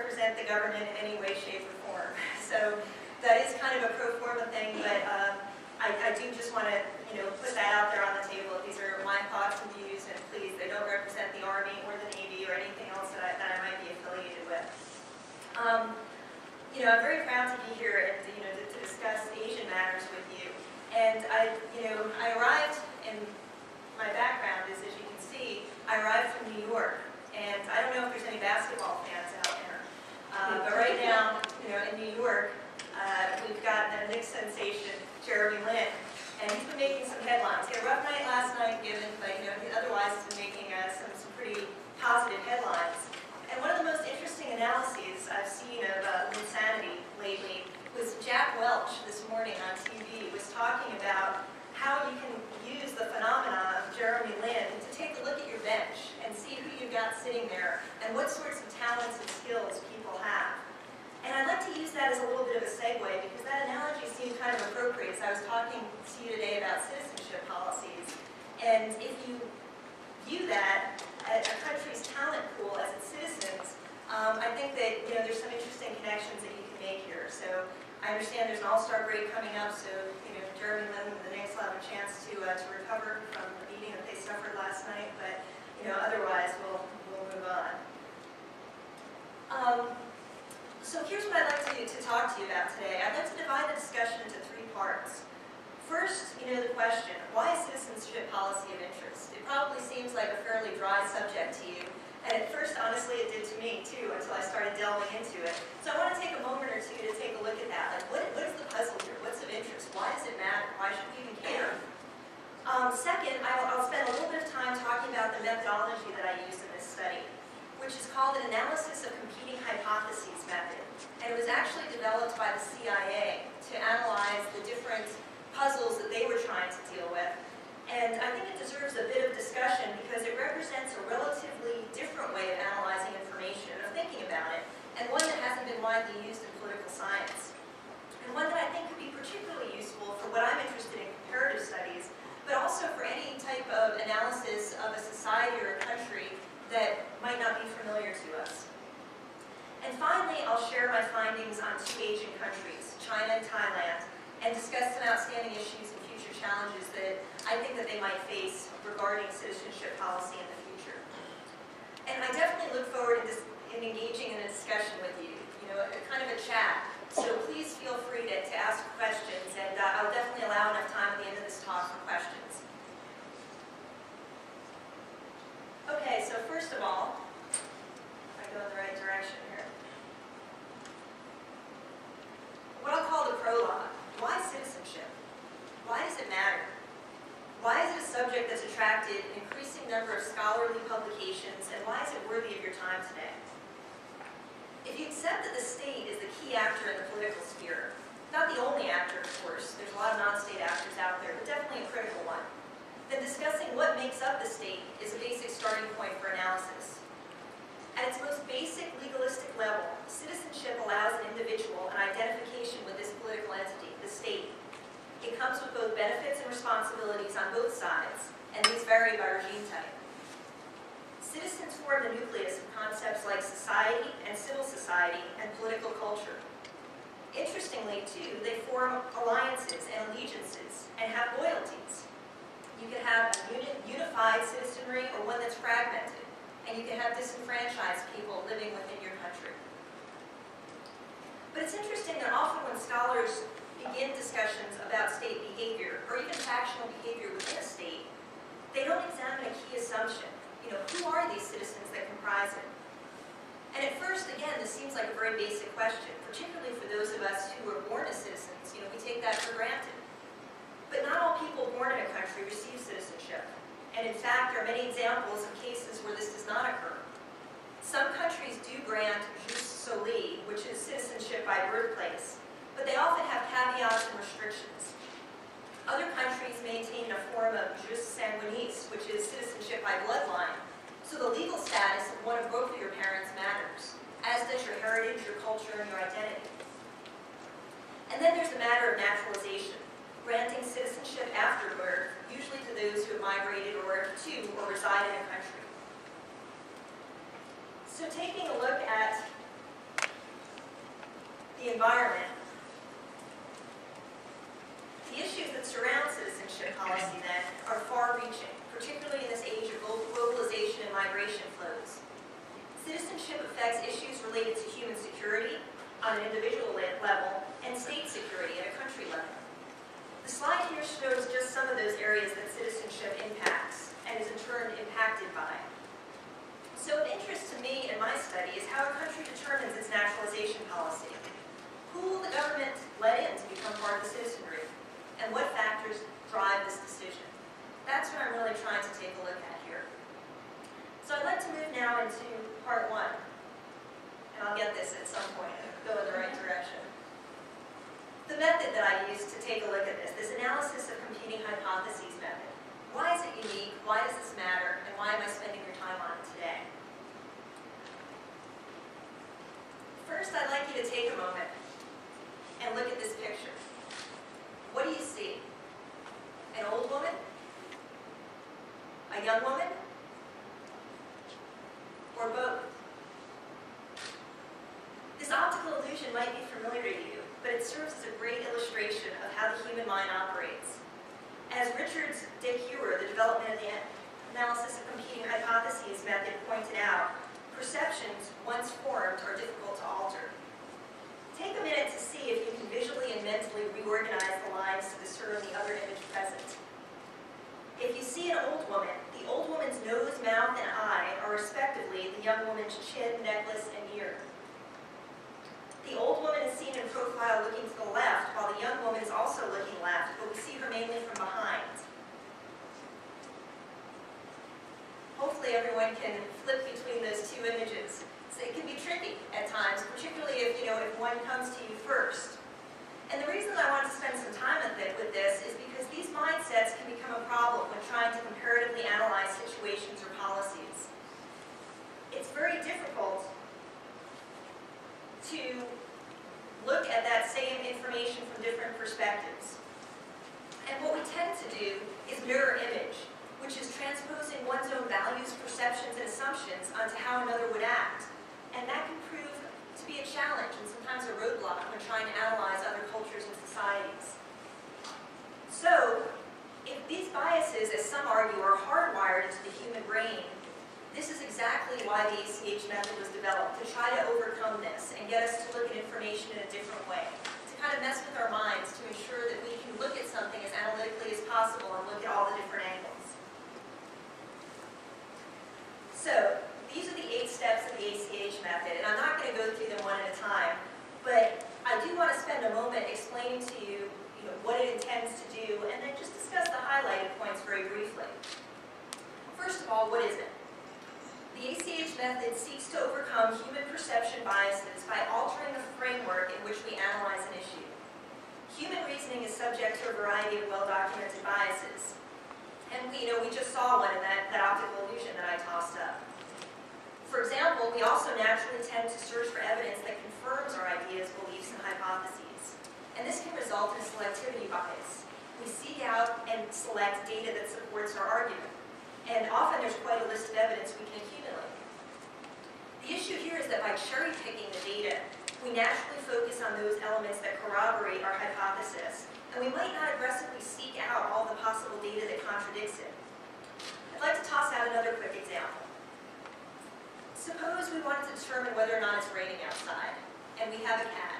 represent the government in any way, shape, or form. So that is kind of a pro forma thing, but I do just want to put that out there on the table. These are my thoughts and views, and please, they don't represent the Army or the Navy or anything else that I might be affiliated with. I'm very proud to be here and to discuss Asian matters with you. And I arrived, and my background is, as you can see, I arrived from New York. And I don't know if there's any basketball fans out there, but right now, in New York, we've got the Knicks sensation, Jeremy Lin, and he's been making some headlines. He had a rough night last night, given, but otherwise he's been making some pretty positive headlines. And one of the most interesting analyses I've seen of insanity lately was Jack Welch this morning on TV was talking about how you can use the phenomenon of Jeremy Lin to take a look at your bench and see who you've got sitting there and what sorts of talents and skills people have. And I'd like to use that as a little bit of a segue because that analogy seemed kind of appropriate as I was talking to you today about citizenship policies. And if you view that as a country's talent pool as its citizens, I think that there's some interesting connections that you can make here. So I understand there's an all-star break coming up, so Jeremy Lin and the Knicks will have a chance to recover from the beating that they suffered last night. But otherwise we'll move on. So here's what I'd like to talk to you about today. I'd like to divide the discussion into three parts. First, the question, why is citizenship policy of interest? It probably seems like a fairly dry subject to you. And at first, honestly, it did to me, too, until I started delving into it. So I want to take a moment or two to take a look at that. Like, what is the puzzle here? What's of interest? Why does it matter? Why should we even care? Second, I'll spend a little bit of time talking about the methodology that I used in this study, which is called an analysis of competing hypotheses method. And it was actually developed by the CIA to analyze the different puzzles that they were trying to deal with. And I think it deserves a bit of discussion because it represents a relatively different way of analyzing information, of thinking about it, and one that hasn't been widely used in political science. And one that I think could be particularly useful for what I'm interested in comparative studies, but also for any type of analysis of a society or a country that might not be familiar to us. And finally, I'll share my findings on two Asian countries, China and Thailand, and discuss some outstanding issues and future challenges that I think that they might face regarding citizenship policy in the future. And I definitely look forward in engaging in a discussion with you, kind of a chat. So please feel free to ask questions, and I'll definitely allow enough time at the end of this talk for questions. Okay, so first of all, if I go in the right direction here, what I'll call the prologue. Why citizenship? Why does it matter? Why is it a subject that's attracted an increasing number of scholarly publications, and why is it worthy of your time today? If you accept that the state is the key actor in the political sphere, not the only actor, of course, there's a lot of non-state actors out there, but definitely a critical one, then discussing what makes up the state is a basic starting point for analysis. At its most basic legalistic level, citizenship allows an individual an identification with this political entity, the state. It comes with both benefits and responsibilities on both sides, and these vary by regime type. Citizens form the nucleus of concepts like society and civil society and political culture. Interestingly, too, they form alliances and allegiances and have loyalties. You can have a unified citizenry or one that's fragmented, and you can have disenfranchised people living within your country. But it's interesting that often when scholars begin discussions about state behavior, or even factional behavior within a state, they don't examine a key assumption. Who are these citizens that comprise it? And at first, again, this seems like a very basic question, particularly for those of us who were born as citizens. We take that for granted. But not all people born in a country receive citizenship. And in fact, there are many examples of cases where this does not occur. Some countries do grant jus soli, which is citizenship by birthplace, but they often have caveats and restrictions. Other countries maintain a form of jus sanguinis, which is citizenship by bloodline, so the legal status of one of both of your parents matters, as does your heritage, your culture, and your identity. And then there's the matter of naturalization, granting citizenship after birth, usually to those who have migrated or reside in a country. So taking a look at the environment. The issues that surround citizenship policy, then, are far-reaching, particularly in this age of globalization and migration flows. Citizenship affects issues related to human security on an individual level and state security at a country level. The slide here shows just some of those areas that citizenship impacts and is in turn impacted by. So of interest to me in my study is how a country determines its naturalization policy. Who will the government let in to become part of the citizenry? And what factors drive this decision? That's what I'm really trying to take a look at here. So I'd like to move now into part one. And I'll get this at some point and go in the right direction. The method that I used to take a look at this analysis of competing hypotheses method. Why is it unique? Why does this matter? And why am I spending your time on it today? First, I'd like you to take a moment and look at this picture. What do you see? An old woman? A young woman? Or both? This optical illusion might be familiar to you, but it serves as a great illustration of how the human mind operates. As Richard's de Hewer, the development of the analysis of competing hypotheses method, pointed out, perceptions, once formed, are difficult to alter. Take a minute to see if you can visually and mentally reorganize the lines to discern the other image present. If you see an old woman, the old woman's nose, mouth, and eye are respectively the young woman's chin, necklace, and ear. The old woman is seen in profile looking to the left, while the young woman is also looking left, but we see her mainly from behind. Hopefully everyone can flip between those two images. So it can be tricky at times, particularly if one comes to you first. And the reason I want to spend some time with this is because these mindsets can become a problem when trying to comparatively analyze situations or policies. It's very difficult to look at that same information from different perspectives. And what we tend to do is mirror image, which is transposing one's own values, perceptions, and assumptions onto how another would act. And that can prove to be a challenge and sometimes a roadblock when trying to analyze other cultures and societies. So, if these biases, as some argue, are hardwired into the human brain, this is exactly why the ACH method was developed, to try to overcome this and get us to look at information in a different way, to kind of mess with our minds to ensure that we can look at something as analytically as possible and look at all the different angles. So, these are the 8 steps of the ACH method, and I'm not going to go through them one at a time, but I do want to spend a moment explaining to you, what it intends to do, and then just discuss the highlighted points very briefly. First of all, what is it? The ACH method seeks to overcome human perception biases by altering the framework in which we analyze an issue. Human reasoning is subject to a variety of well-documented biases, and we just saw one in that optical illusion that I tossed up. For example, we also naturally tend to search for evidence that confirms our ideas, beliefs, and hypotheses. And this can result in a selectivity bias. We seek out and select data that supports our argument. And often there's quite a list of evidence we can accumulate. The issue here is that by cherry-picking the data, we naturally focus on those elements that corroborate our hypothesis, and we might not aggressively seek out all the possible data that contradicts it. I'd like to toss out another quick example. Suppose we wanted to determine whether or not it's raining outside, and we have a cat.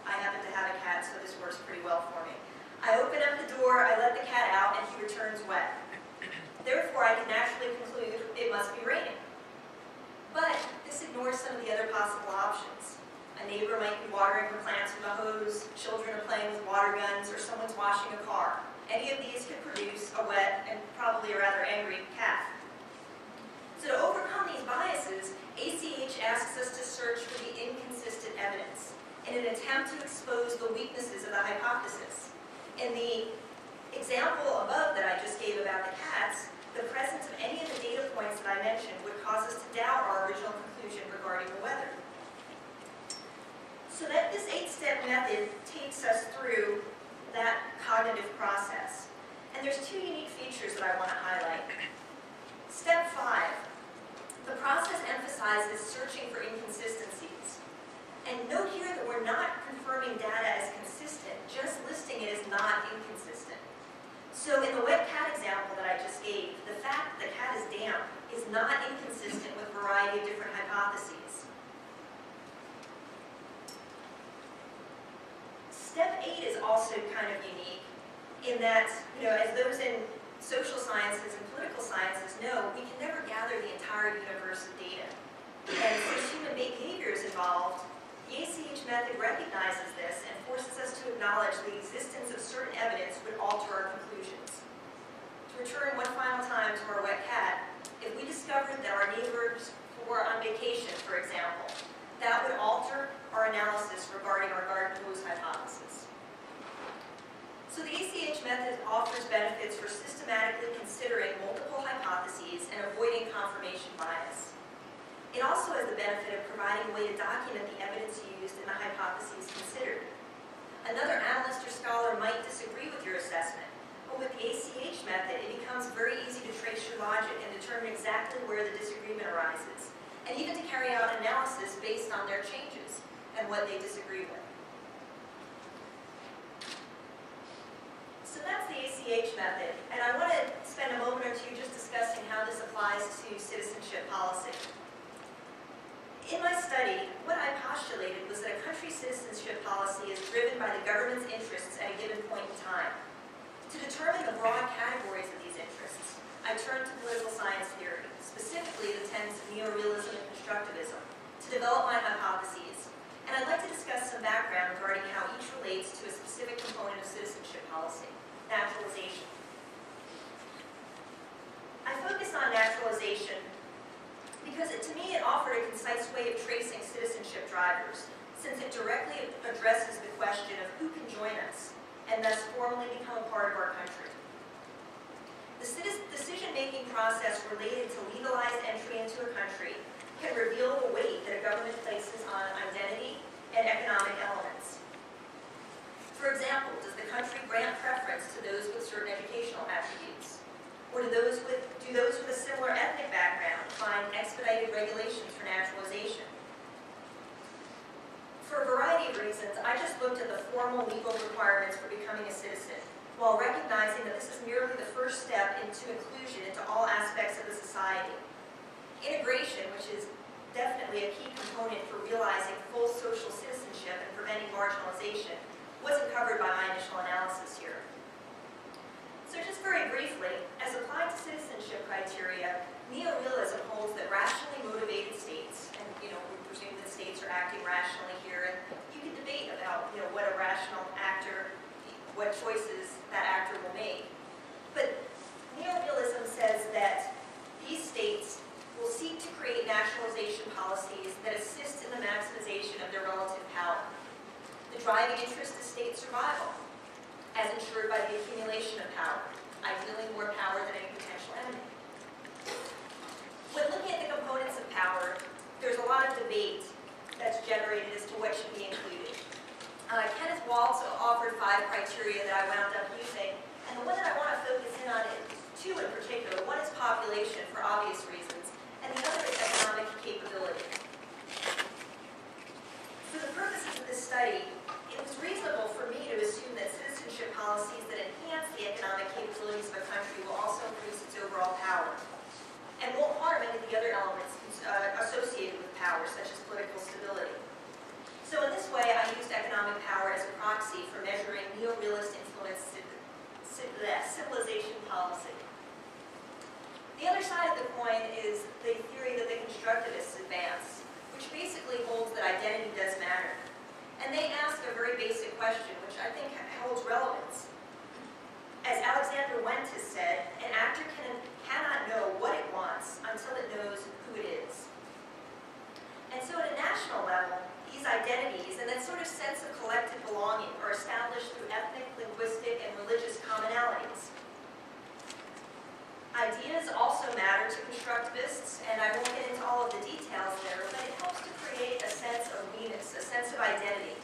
I happen to have a cat, so this works pretty well for me. I open up the door, I let the cat out, and he returns wet. Therefore, I can naturally conclude it must be raining. But this ignores some of the other possible options. A neighbor might be watering her plants with a hose, children are playing with water guns, or someone's washing a car. Any of these could produce a wet and probably a rather angry cat. So to overcome these biases, ACH asks us to search for the inconsistent evidence in an attempt to expose the weaknesses of the hypothesis. In the example above that I just gave about the cats, the presence of any of the data points that I mentioned would cause us to doubt our original conclusion regarding the weather. So that this 8-step method takes us through that cognitive process. And there's 2 unique features that I want to highlight. Step 5. The process emphasizes searching for inconsistencies. And note here that we're not confirming data as consistent. Just listing it is not inconsistent. So in the wet cat example that I just gave, the fact that the cat is damp is not inconsistent with a variety of different hypotheses. Step 8 is also kind of unique in that, as those in social sciences and political sciences know, we can never gather the entire universe of data. And since human behavior is involved, the ACH method recognizes this and forces us to acknowledge the existence of certain evidence would alter our conclusions. To return one final time to our wet cat, if we discovered that our neighbors were on vacation, for example, that would alter our analysis regarding our garden hose hypothesis. So the ACH method offers benefits for systematically considering multiple hypotheses and avoiding confirmation bias. It also has the benefit of providing a way to document the evidence used and the hypotheses considered. Another analyst or scholar might disagree with your assessment, but with the ACH method, it becomes very easy to trace your logic and determine exactly where the disagreement arises, and even to carry out analysis based on their changes and what they disagree with. So that's the ACH method, and I want to spend a moment or two just discussing how this applies to citizenship policy. In my study, what I postulated was that a country's citizenship policy is driven by the government's interests at a given point in time. To determine the broad categories of these interests, I turned to political science theory, specifically the tenets of neorealism and constructivism, to develop my hypotheses. And I'd like to discuss some background regarding how each relates to a specific component of citizenship policy, naturalization. I focus on naturalization because to me it offered a concise way of tracing citizenship drivers, since it directly addresses the question of who can join us, and thus formally become a part of our country. The decision-making process related to legalized entry into a country can reveal the weight that a government places on identity and economic elements. For example, does the country grant preference to those with certain educational attributes? Or do those with a similar ethnic background find expedited regulations for naturalization? For a variety of reasons, I just looked at the formal legal requirements for becoming a citizen, while recognizing that this is merely the first step into inclusion into all aspects of the society. Integration, which is definitely a key component for realizing full social citizenship and preventing marginalization, wasn't covered by my initial analysis here. So just very briefly, as applied to citizenship criteria, neorealism holds that rationally motivated states, and we presume that states are acting rationally here, and you can debate about what a rational actor, what choices that actor will make. But neorealism says that these states will seek to create nationalization policies that assist in the maximization of their relative power. The driving interest is state survival, as ensured by the accumulation of power, ideally more power than any potential enemy. When looking at the components of power, there's a lot of debate that's generated as to what should be included. Kenneth Waltz offered 5 criteria that I wound up using, and the one that I want to focus in on is 2 in particular. One is population, for obvious reasons, and the other is economic capability. For the purposes of this study, it was reasonable for me to assume that citizenship policies that enhance the economic capabilities of a country will also increase its overall power, and won't harm any of the other elements associated with power, such as political stability. So in this way, I used economic power as a proxy for measuring neorealist influence civilization policy. The other side of the coin is the theory that the constructivists advance, which basically holds that identity does matter. And they ask a very basic question, which I think holds relevance. As Alexander Went has said, an actor cannot know what it wants until it knows who it is. And so at a national level, these identities and that sort of sense of collective belonging are established through ethnic, linguistic, and religious commonalities. Ideas also matter to constructivists, and I won't get into all of the details there, but it helps to create a sense of we-ness, a sense of identity.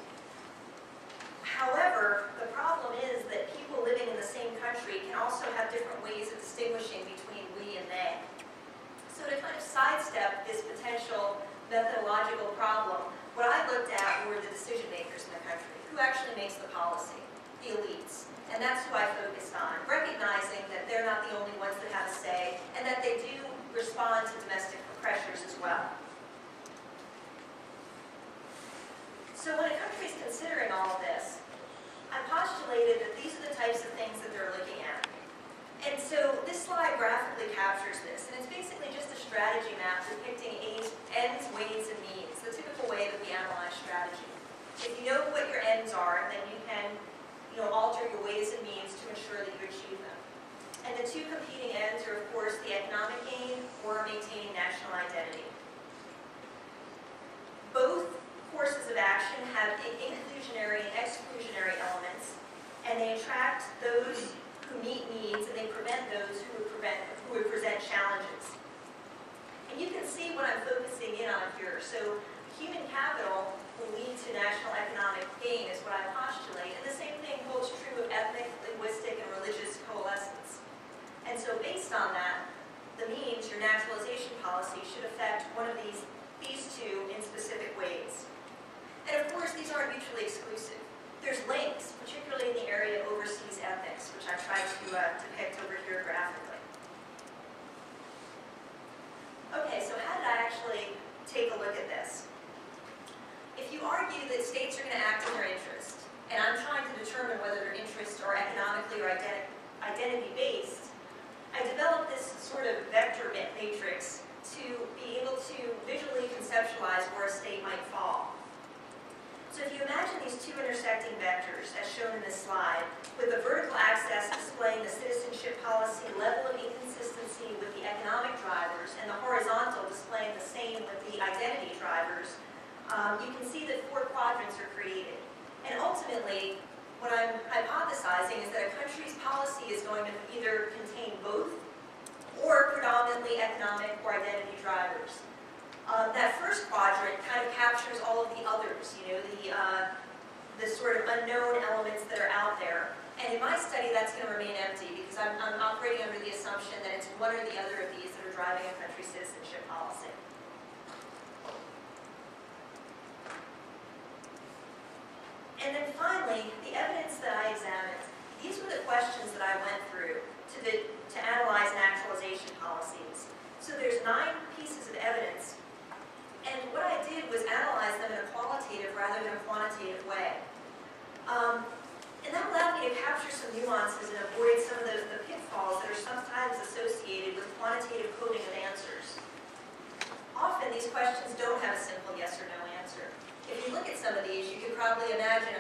However, the problem is that people living in the same country can also have different ways of distinguishing between we and they. So to kind of sidestep this potential methodological problem, what I looked at were the decision makers in the country. Who actually makes the policy? The elites. And that's who I focused on, recognizing that they're not the only ones that have a say, and that they do respond to domestic pressures as well. So when a country is considering all of this, I postulated that these are the types of things that they're looking at. And so this slide graphically captures this, and it's basically just a strategy map depicting ends, weights, and means, the typical way that we analyze strategy. If you know what your ends are, then you can alter your weights and means to ensure that you achieve them. And the two competing ends are, of course, the economic gain or maintaining national identity. Both courses of action have inclusionary and exclusionary elements, and they attract those who meet needs, and they prevent those who would present challenges. And you can see what I'm focusing in on here. So human capital will lead to national economic gain is what I postulate, and the same thing holds true of ethnic, linguistic, and religious coalescence. And so based on that, the means, your naturalization policy, should affect one of these two in specific ways. And of course, these aren't mutually exclusive. There's links, particularly in the area of overseas ethics, which I tried to depict over here graphically. Okay, so how did I actually take a look at this? If you argue that states are going to act in their interest, and I'm trying to determine whether their interests are economically or identity-based, I developed this sort of vector matrix to be able to visually conceptualize where a state might fall. So if you imagine these two intersecting vectors, as shown in this slide, with the vertical axis displaying the citizenship policy level of inconsistency with the economic drivers, and the horizontal displaying the same with the identity drivers, you can see that 4 quadrants are created. And ultimately, what I'm hypothesizing is that a country's policy is going to either contain both or predominantly economic or identity drivers. That first quadrant kind of captures all of the others, the sort of unknown elements that are out there. And in my study, that's going to remain empty because I'm operating under the assumption that it's one or the other of these that are driving a country's citizenship policy. And then finally, the evidence that I examined. These were the questions that I went through to analyze naturalization policies. So there's 9 pieces of evidence. And what I did was analyze them in a qualitative rather than a quantitative way. And that allowed me to capture some nuances and avoid some of the pitfalls that are sometimes associated with quantitative coding of answers. Often these questions don't have a simple yes or no answer. If you look at some of these, you could probably imagine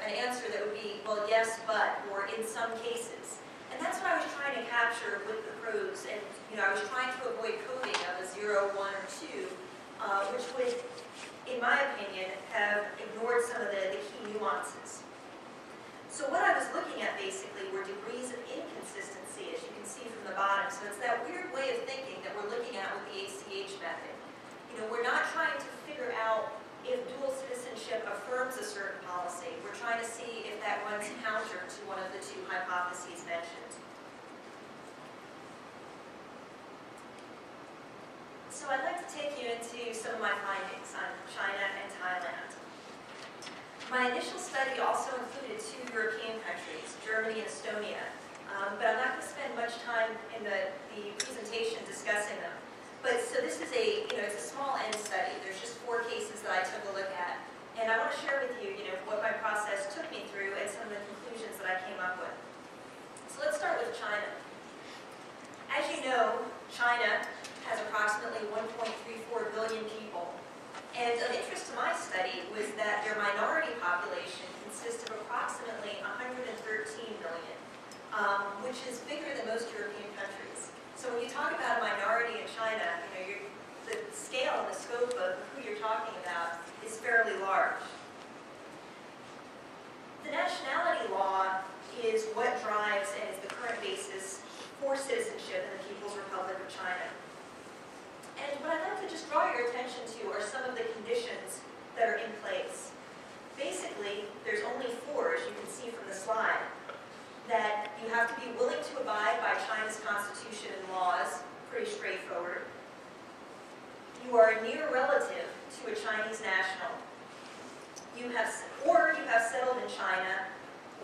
an answer that would be, well, yes, but, or in some cases. And that's what I was trying to capture with the prose. And I was trying to avoid coding of a 0, 1, or 2, which would, in my opinion, have ignored some of the key nuances. So what I was looking at basically were degrees of inconsistency, as you can see from the bottom. So it's that weird way of thinking that we're looking at with the ACH method. We're not trying to figure out if dual citizenship affirms a certain policy. We're trying to see if that runs counter to one of the 2 hypotheses mentioned. So I'd like to take you into some of my findings on China and Thailand. My initial study also included 2 European countries, Germany and Estonia, but I'm not going to spend much time in the presentation discussing them. But so this is it's a small N study. There's just 4 cases that I took a look at. And I want to share with you, what my process took me through and some of the conclusions that I came up with. So let's start with China. As you know, China has approximately 1.34 billion people. And of interest to my study was that their minority population consists of approximately 113 million, which is bigger than most European countries. So when you talk about a minority in China, the scale and the scope of who you're talking about is fairly large. The nationality law is what drives and is the current basis for citizenship in the People's Republic of China. And what I'd like to just draw your attention to are some of the conditions that are in place. Basically, there's only 4, as you can see from the slide, that you have to be willing to abide by China's constitution and laws, pretty straightforward. You are a near relative to a Chinese national,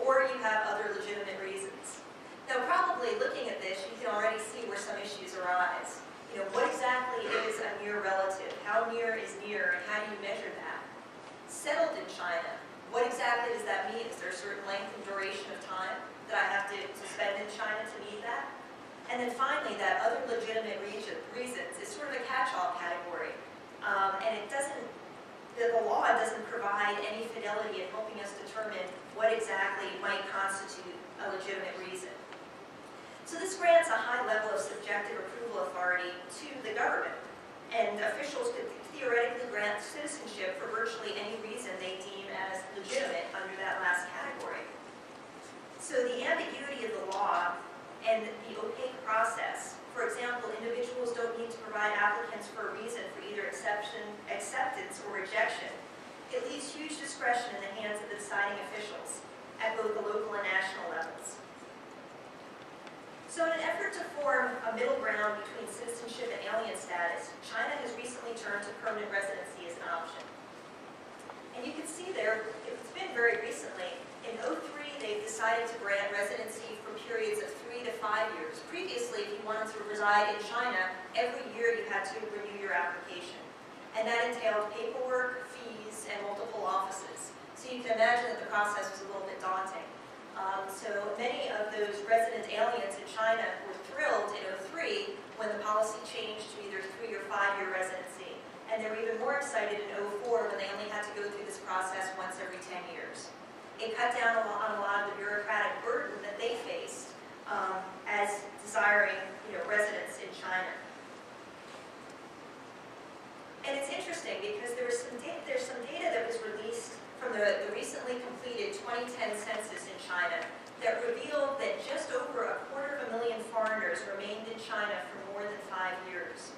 or you have other legitimate reasons. Now, probably looking at this, you can already see where some issues arise. What exactly is a near relative? How near is near, and how do you measure that? Settled in China, what exactly does that mean? Is there a certain length and duration of time that I have to spend in China to meet that? And then finally, that other legitimate reasons is sort of a catch-all category. And the law doesn't provide any fidelity in helping us determine what exactly might constitute a legitimate reason. So this grants a high level of subjective approval authority to the government, and officials could theoretically grant citizenship for virtually any reason they deem as legitimate under that last category. So the ambiguity of the law and the opaque process, for example, individuals don't need to provide applicants for a reason for either acceptance or rejection. It leaves huge discretion in the hands of the deciding officials at both the local and national levels. So in an effort to form a middle ground between citizenship and alien status, China has recently turned to permanent residency as an option. And you can see there, it's been very recently. In 2003, they've decided to grant residency for periods of 3 to 5 years. Previously, if you wanted to reside in China, every year you had to renew your application. And that entailed paperwork, fees, and multiple offices. So you can imagine that the process was a little bit daunting. So many of those resident aliens in China were thrilled in 2003 when the policy changed to either 3 or 5 year residency. And they were even more excited in 2004 when they only had to go through this process once every 10 years. It cut down on a lot of the bureaucratic burden that they faced as desiring residence in China. And it's interesting because there's some data that was released from the recently completed 2010 census in China that revealed that just over 250,000 foreigners remained in China for more than 5 years,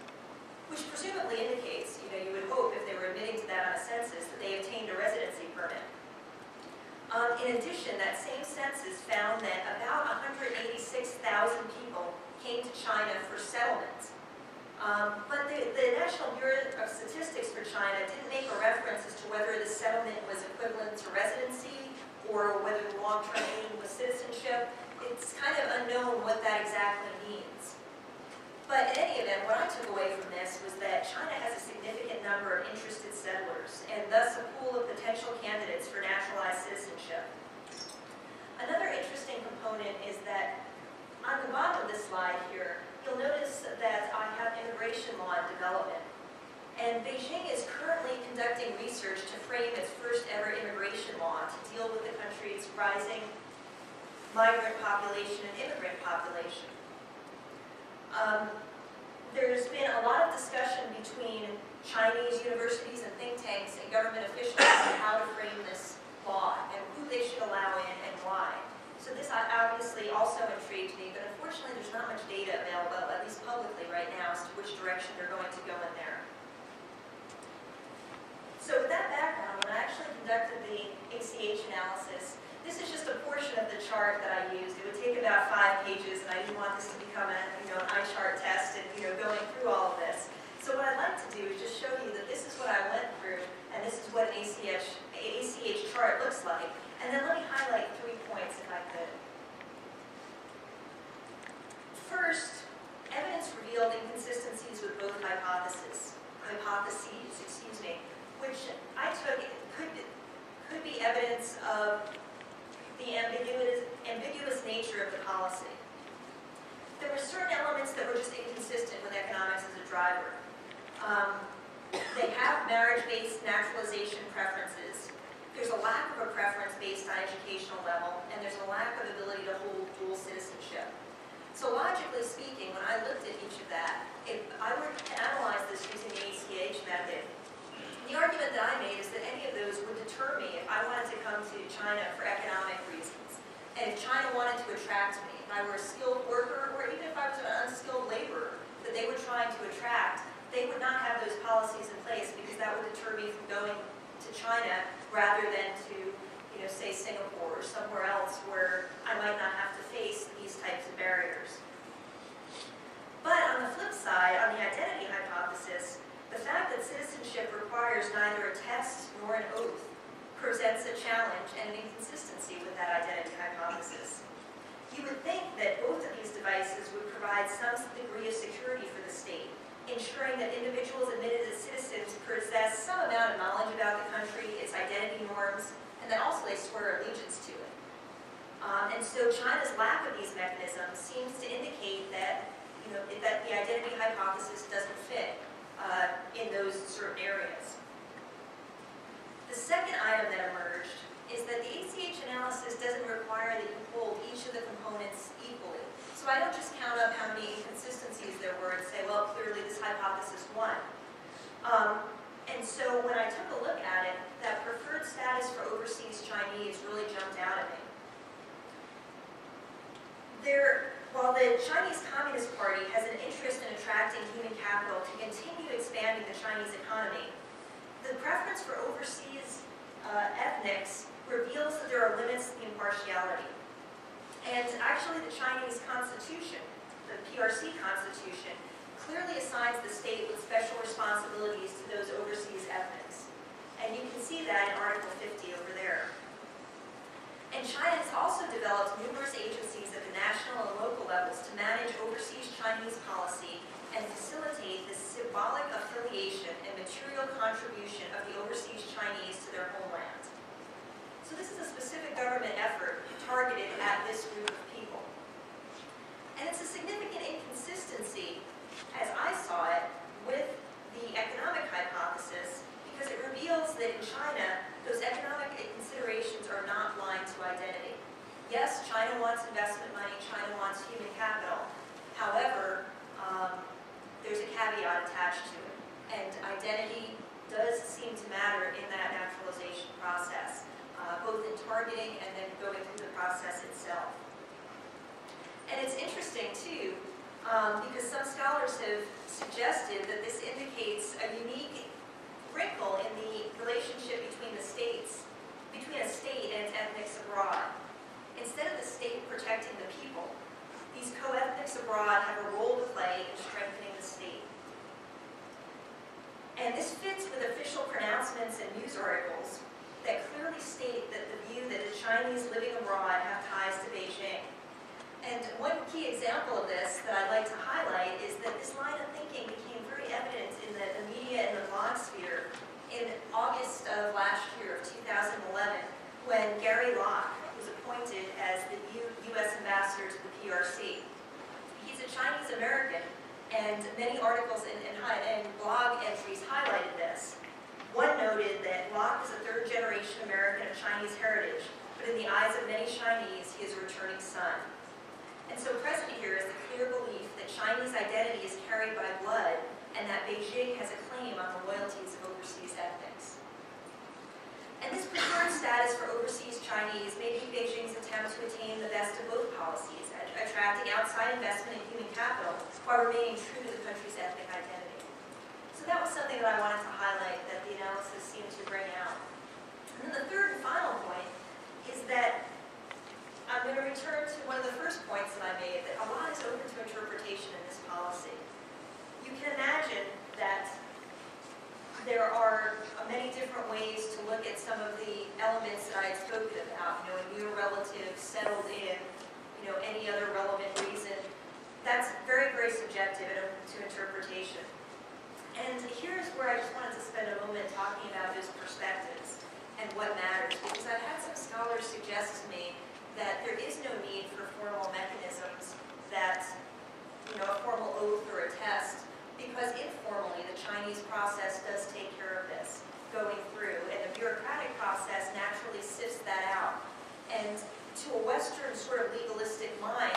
which presumably indicates, you would hope if they were admitting to that on a census, that they obtained a residency permit. In addition, that same census found that about 186,000 people came to China for settlement. But the National Bureau of Statistics for China didn't make a reference as to whether the settlement was equivalent to residency or whether the long-term aim was citizenship. It's kind of unknown what that exactly means. But in any event, what I took away from this was that China has a significant number of interested settlers, and thus a pool of potential candidates for naturalized citizenship. Another interesting component is that on the bottom of this slide here, you'll notice that I have immigration law in development. And Beijing is currently conducting research to frame its first ever immigration law to deal with the country's rising migrant population and immigrant population. There's been a lot of discussion between Chinese universities and think tanks and government officials on how to frame this law and who they should allow in and why. So this obviously also intrigued me, but unfortunately there's not much data available, at least publicly right now, as to which direction they're going to go in there. So with that background, when I actually conducted the ACH analysis, this is just a portion of the chart that I used. It would take about 5 pages, and I didn't want this to become an eye chart test and going through all of this. So what I'd like to do is just show you that this is what I went through, and this is what an ACH chart looks like. And then let me highlight 3 points if I could. First, evidence revealed inconsistencies with both hypotheses, which I took could be evidence of the ambiguous nature of the policy. There were certain elements that were just inconsistent with economics as a driver. They have marriage-based naturalization preferences. There's a lack of a preference based on educational level, and there's a lack of ability to hold dual citizenship. So logically speaking, when I looked at each of that, if I were to analyze this using the ACH method, the argument that I made is that any of those would deter me if I wanted to come to China for economic reasons. And if China wanted to attract me, if I were a skilled worker, or even if I was an unskilled laborer that they were trying to attract, they would not have those policies in place because that would deter me from going to China rather than to, say Singapore or somewhere else where I might not have to face these types of barriers. But on the flip side, on the identity hypothesis, the fact that citizenship requires neither a test nor an oath presents a challenge and an inconsistency with that identity hypothesis. ensuring that individuals admitted as citizens possess some amount of knowledge about the country, its identity norms, and that also they swear allegiance to it. And so China's lack of these mechanisms seems to indicate that, that the identity hypothesis doesn't fit in those certain areas. The second item that emerged is that the ACH analysis doesn't require that you hold each of the components equally. So I don't just count up how many inconsistencies there were and say, well, clearly this hypothesis won. And so when I took a look at it, that preferred status for overseas Chinese really jumped out at me. While the Chinese Communist Party has an interest in attracting human capital to continue expanding the Chinese economy, the preference for overseas ethnics reveals that there are limits to the impartiality. And actually the Chinese Constitution, the PRC Constitution, clearly assigns the state with special responsibilities to those overseas ethnics. And you can see that in Article 50 over there. And China has also developed numerous agencies at the national and local levels to manage overseas Chinese policy and facilitate the symbolic affiliation and material contribution of the overseas Chinese to their homeland. So this is a specific government effort targeted at this group of people. And it's a significant inconsistency, as I saw it, with the economic hypothesis, because it reveals that in China, those economic considerations are not blind to identity. Yes, China wants investment money, China wants human capital. However, there's a caveat attached to it. And identity does seem to matter in that naturalization process, both in targeting and then going through the process itself. And it's interesting, too, because some scholars have suggested that this indicates a unique wrinkle in the relationship between a state and its ethnics abroad. Instead of the state protecting the people, these co-ethnics abroad have a role to play in strengthening the state. And this fits with official pronouncements and news articles that clearly state that the view that the Chinese living abroad have ties to Beijing. And one key example of this that I'd like to highlight is that this line of thinking became very evident in the media and the blog sphere in August of last year, of 2011, when Gary Locke was appointed as the U.S. ambassador to the PRC. He's a Chinese American, and many articles and blog entries highlighted this. One noted that Locke is a third-generation American of Chinese heritage, but in the eyes of many Chinese, he is a returning son. And so present here is the clear belief that Chinese identity is carried by blood and that Beijing has a claim on the loyalties of overseas ethnics. And this preferred status for overseas Chinese may be Beijing's attempt to attain the best of both policies, attracting outside investment in human capital while remaining true to the country's ethnic identity. So that was something that I wanted to highlight that the analysis seemed to bring out. And then the third and final point is that I'm going to return to one of the first points that I made, that a lot is open to interpretation in this policy. You can imagine that there are many different ways to look at some of the elements that I had spoken about, a near relative, settled in, any other relevant reason. That's very, very subjective and open to interpretation. And here's where I just wanted to spend a moment talking about those perspectives and what matters, because I've had some scholars suggest to me that there is no need for formal mechanisms that, a formal oath or a test, because informally the Chinese process does take care of this going through, and the bureaucratic process naturally sifts that out. And to a Western sort of legalistic mind,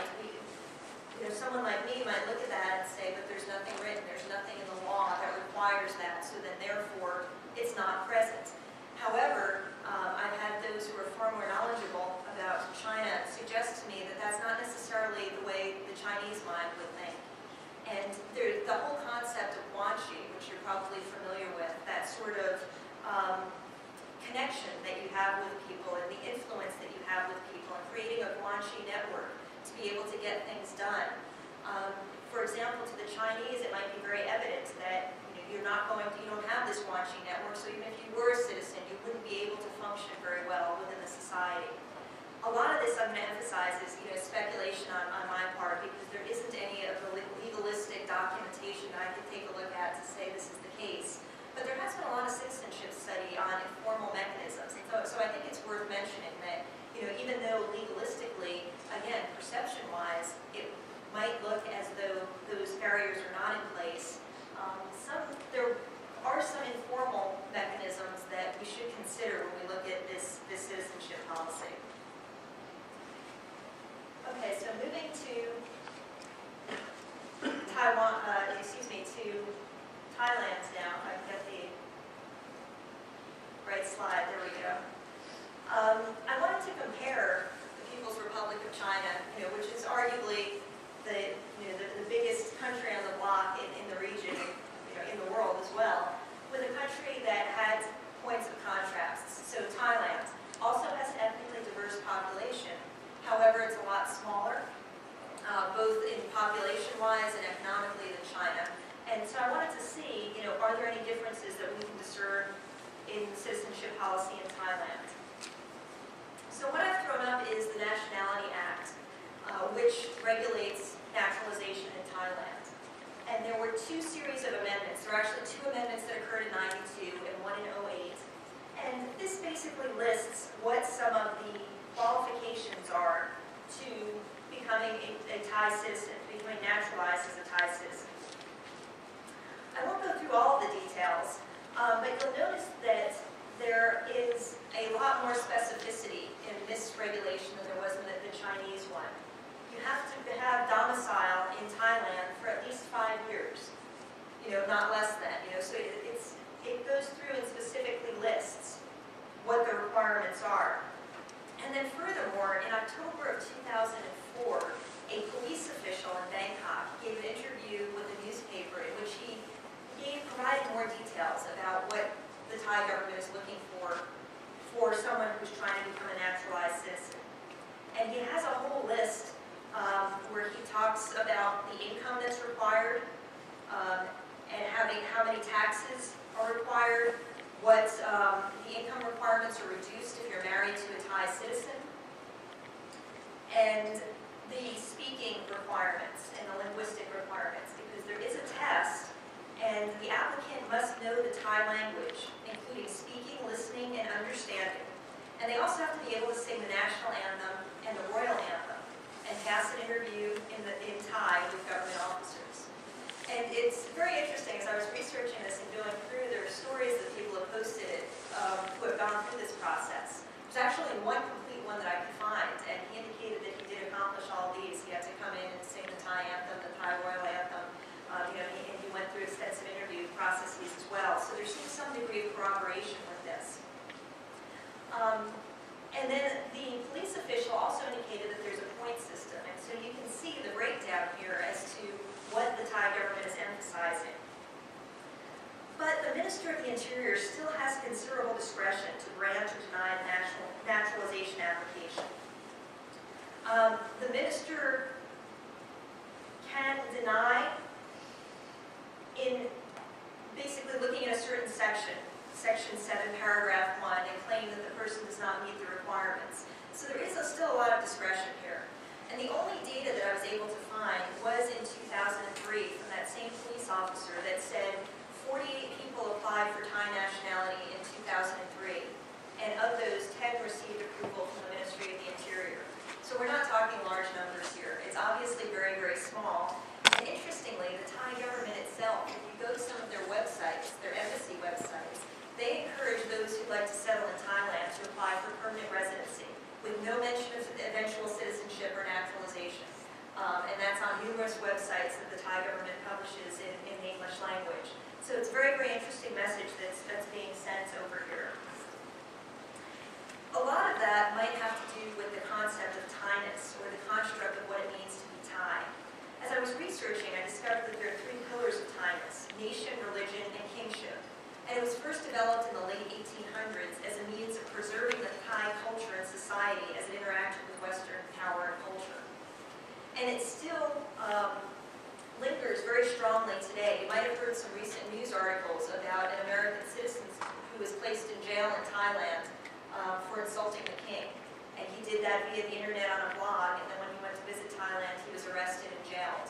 someone like me might look at that and say, but there's nothing written, there's nothing in the law that requires that, so then therefore it's not present. However, I've had those who are far more knowledgeable about China suggest to me that that's not necessarily the way the Chinese mind would think. And the whole concept of guanxi, which you're probably familiar with, that sort of connection that you have with people and the influence that you have with people, and creating a guanxi network to be able to get things done. For example, to the Chinese, it might be very evident that you don't have this guanxi network, so even if you were a citizen, you wouldn't be able to function very well within the society. A lot of this I'm going to emphasize is, speculation on my part, because there isn't any of the legalistic documentation that I could take a look at to say this is the case. But there has been a lot of citizenship study on informal mechanisms. And so I think it's worth mentioning that, even though legalistically, again, perception-wise, it might look as though those barriers are not in place, there are some informal mechanisms that we should consider when we look at this citizenship policy. Okay, so moving to Thailand now. I've got the right slide. There we go. I wanted to compare the People's Republic of China, which is arguably the biggest country on the block in the region, in the world as well, with a country that had points of contrast. So Thailand also has an ethnically diverse population. However, it's a lot smaller, both in population-wise and economically than China. And so I wanted to see, are there any differences that we can discern in citizenship policy in Thailand? So what I've thrown up is the Nationality Act, which regulates naturalization in Thailand. And there were two series of amendments. There were actually two amendments that occurred in '92 and one in '08. And this basically lists what some of the qualifications are to becoming a Thai citizen, becoming naturalized as a Thai citizen. I won't go through all of the details, but you'll notice that there is a lot more specificity in this regulation than there was in the Chinese one. You have to have domicile in Thailand for at least 5 years, not less than. So it goes through and specifically lists what the requirements are. And then furthermore, in October of 2004, a police official in Bangkok gave an interview with a newspaper in which he provided more details about what the Thai government is looking for someone who's trying to become a naturalized citizen. And he has a whole list where he talks about the income that's required, and how many taxes are required, what the income requirements are reduced if you're married to a Thai citizen, and the speaking requirements and the linguistic requirements, because there is a test, and the applicant must know the Thai language, including speaking, listening, and understanding. And they also have to be able to sing the national anthem and the royal anthem, and pass an interview in Thai with government officers. And it's very interesting, as I was researching this and going through, there are stories that people have posted who have gone through this process. There's actually one complete one that I could find, and he indicated that he did accomplish all these. He had to come in and sing the Thai anthem, the Thai royal anthem, and he went through extensive interview processes as well. So there seems some degree of corroboration with this. And then the police official also indicated that there's a point system, and so you can see the breakdown here as to what the Thai government is emphasizing. But the Minister of the Interior still has considerable discretion to grant or deny the naturalization application. The minister can deny in basically looking at a certain section, Section 7, Paragraph 1, and claim that the person does not meet the requirements. So there is still a lot of discretion here. And the only data that I was able to find was in 2003 from that same police officer that said 48 people applied for Thai nationality in 2003, and of those, 10 received approval from the Ministry of the Interior. So we're not talking large numbers here. It's obviously very, very small. And interestingly, the Thai government itself, if you go to some of their websites, their embassy websites, they encourage those who'd like to settle in Thailand to apply for permanent residency, with no mention of eventual citizenship or naturalization. And that's on numerous websites that the Thai government publishes in the English language. So it's a very, very interesting message that's being sent over here. A lot of that might have to do with the concept of Thainess, or the construct of what it means to be Thai. As I was researching, I discovered that there are 3 pillars of Thainess: nation, religion, and kingship. And it was first developed in the late 1800s as a means of preserving the Thai culture and society as it interacted with Western power and culture. And it still lingers very strongly today. You might have heard some recent news articles about an American citizen who was placed in jail in Thailand for insulting the king. And he did that via the internet on a blog, and then when he went to visit Thailand, he was arrested and jailed.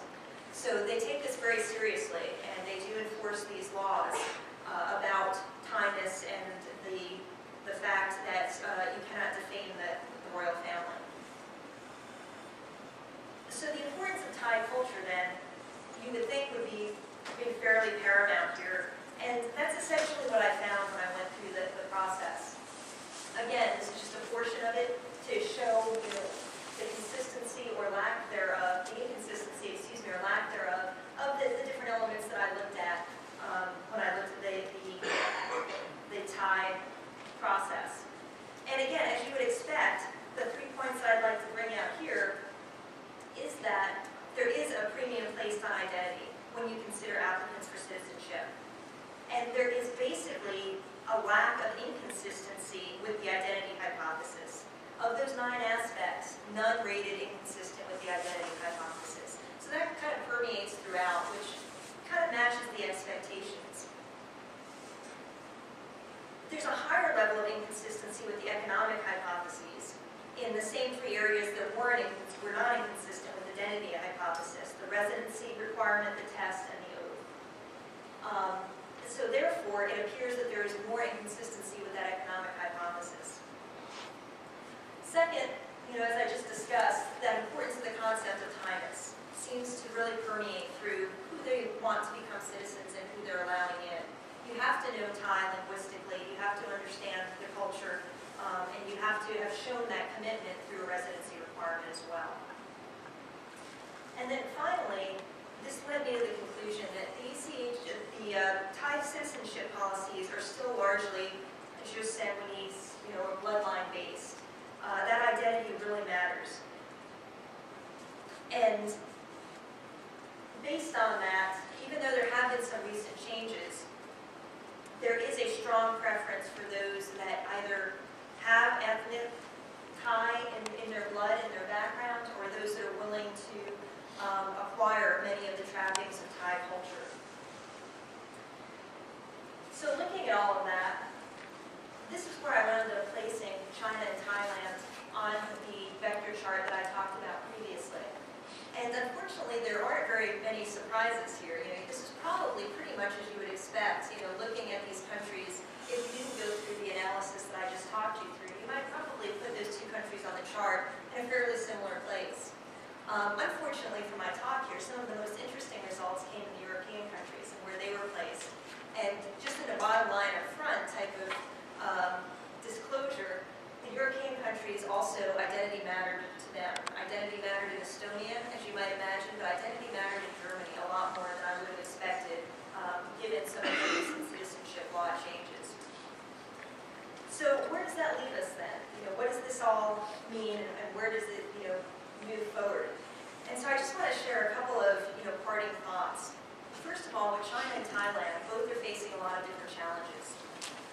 So they take this very seriously, and they do enforce these laws about kindness and the fact that you cannot defame the royal family. So the importance of Thai culture, then, you would think would be fairly paramount here. And that's essentially what I found when I went through the process. Again, this is just a portion of it to show the consistency or lack thereof, the inconsistency, excuse me, or lack thereof, of the different elements that I looked at when I looked at the Thai process. And again, as you would expect, the 3 points that I'd like to bring out here is that there is a premium placed on identity when you consider applicants for citizenship. And there is basically a lack of inconsistency with the identity hypothesis. Of those 9 aspects, none rated inconsistent with the identity hypothesis. So that kind of permeates throughout, which kind of matches the expectations. There's a higher level of inconsistency with the economic hypotheses in the same 3 areas that were not inconsistent with the identity hypothesis: the residency requirement, the test, and the oath. So therefore, it appears that there is more inconsistency with that economic hypothesis. Second, as I just discussed, that importance of the concept of Thainess seems to really permeate through who they want to become citizens and who they're allowing in. You have to know Thai linguistically, you have to understand the culture, and you have to have shown that commitment through a residency requirement as well. And then finally, this led me to the conclusion that the Thai citizenship policies are still largely just Sanguinese, or bloodline based. That identity really matters. And based on that, even though there have been some recent changes, there is a strong preference for those that either have ethnic Thai in their blood, in their background, or those that are willing to acquire many of the trappings of Thai culture. So looking at all of that, this is where I wound up placing China and Thailand on the vector chart that I talked about previously. And unfortunately, there aren't very many surprises here. This is probably pretty much as you would expect. Looking at these countries, if you didn't go through the analysis that I just talked you through, you might probably put those 2 countries on the chart in a fairly similar place. Unfortunately for my talk here, some of the most interesting results came in the European countries and where they were placed. And just in a bottom line up front type of disclosure, the European countries also identity mattered to them. Identity mattered in Estonia, as you might imagine, but identity mattered in Germany a lot more than I would have expected, given some of the recent citizenship law changes. So where does that leave us then? What does this all mean, and where does it, move forward? And so I just want to share a couple of, parting thoughts. First of all, with China and Thailand, both are facing a lot of different challenges.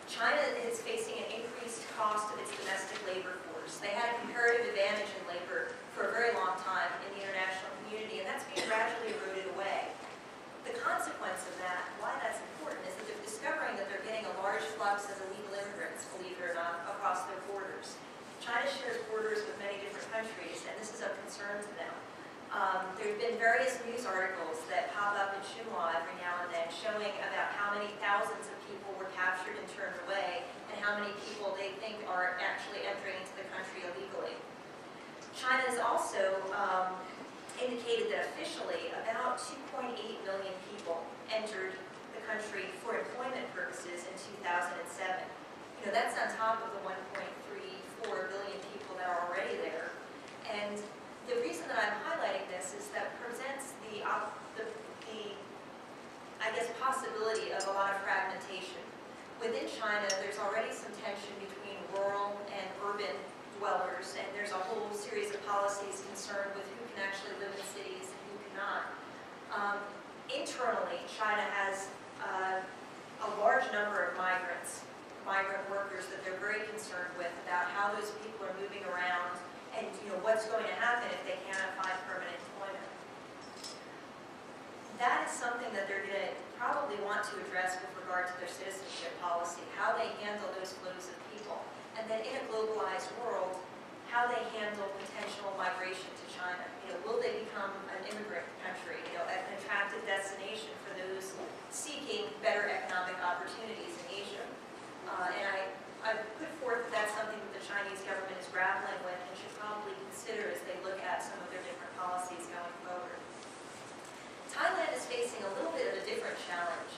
China is facing an increased cost of its domestic labor force. They had a comparative advantage in labor for a very long time in the international community, and that's being gradually eroded away. The consequence of that, why that's important, is that they're discovering that they're getting a large flux of illegal immigrants, believe it or not, across their borders. China shares borders with many different countries, and this is of concern to them. There have been various news articles that pop up in Xinhua every now and then showing about how many thousands of people were captured and turned away, and how many people they think are actually entering into the country illegally. China has also indicated that officially about 2.8 million people entered the country for employment purposes in 2007. That's on top of the 1.34 billion people that are already there. And the reason that I'm highlighting this is that presents the I guess, possibility of a lot of fragmentation. Within China, there's already some tension between rural and urban dwellers, and there's a whole series of policies concerned with who can actually live in cities and who cannot. Internally, China has a large number of migrant workers that they're very concerned with about how those people are moving around and what's going to happen if they cannot find permanent employment. That is something that they're going to probably want to address with regard to their citizenship policy, how they handle those flows of people. And then in a globalized world, how they handle potential migration to China. Will they become an immigrant country, an attractive destination for those seeking better economic opportunities in Asia? And I put forth that that's something that the Chinese government is grappling with and should probably consider as they look at some of their different policies going forward. Thailand is facing a little bit of a different challenge.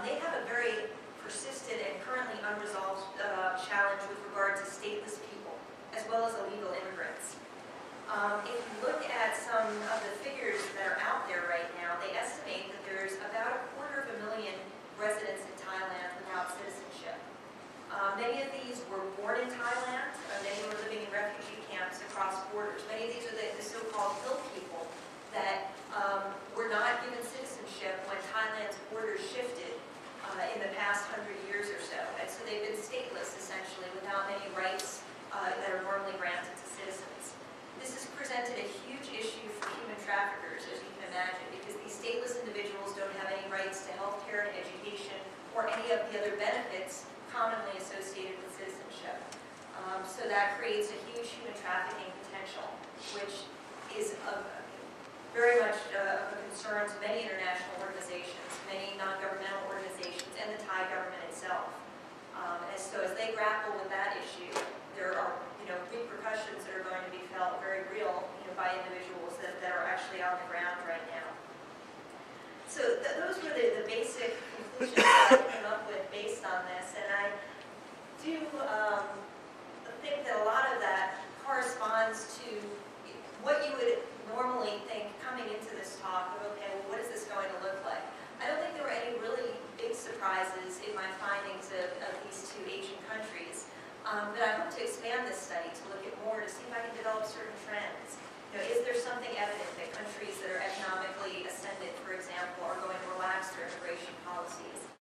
They have a very persistent and currently unresolved challenge with regard to stateless people, as well as illegal immigrants. If you look at some of the figures that are out there right now, they estimate that there's about 250,000 residents in Thailand without citizenship. Many of these were born in Thailand, many were living in refugee camps across borders. Many of these are the so-called hill people that were not given citizenship when Thailand's borders shifted in the past 100 years or so. And so they've been stateless, essentially, without many rights that are normally granted to citizens. This has presented a huge issue for human traffickers, as you can imagine, because these stateless individuals don't have any rights to health care and education or any of the other benefits commonly associated with citizenship. So that creates a huge human trafficking potential, which is very much of a concern to many international organizations, many non-governmental organizations, and the Thai government itself. And so as they grapple with that issue, there are repercussions that are going to be felt very real by individuals that are actually on the ground right now. So those were the basic conclusions that I came up with based on this, and I do think that a lot of that corresponds to what you would normally think coming into this talk of, okay, well, what is this going to look like? I don't think there were any really big surprises in my findings of these two Asian countries, but I hope to expand this study to look at more to see if I can develop certain trends. Is there something evident that countries that are economically ascendant, for example, are going to relax their immigration policies?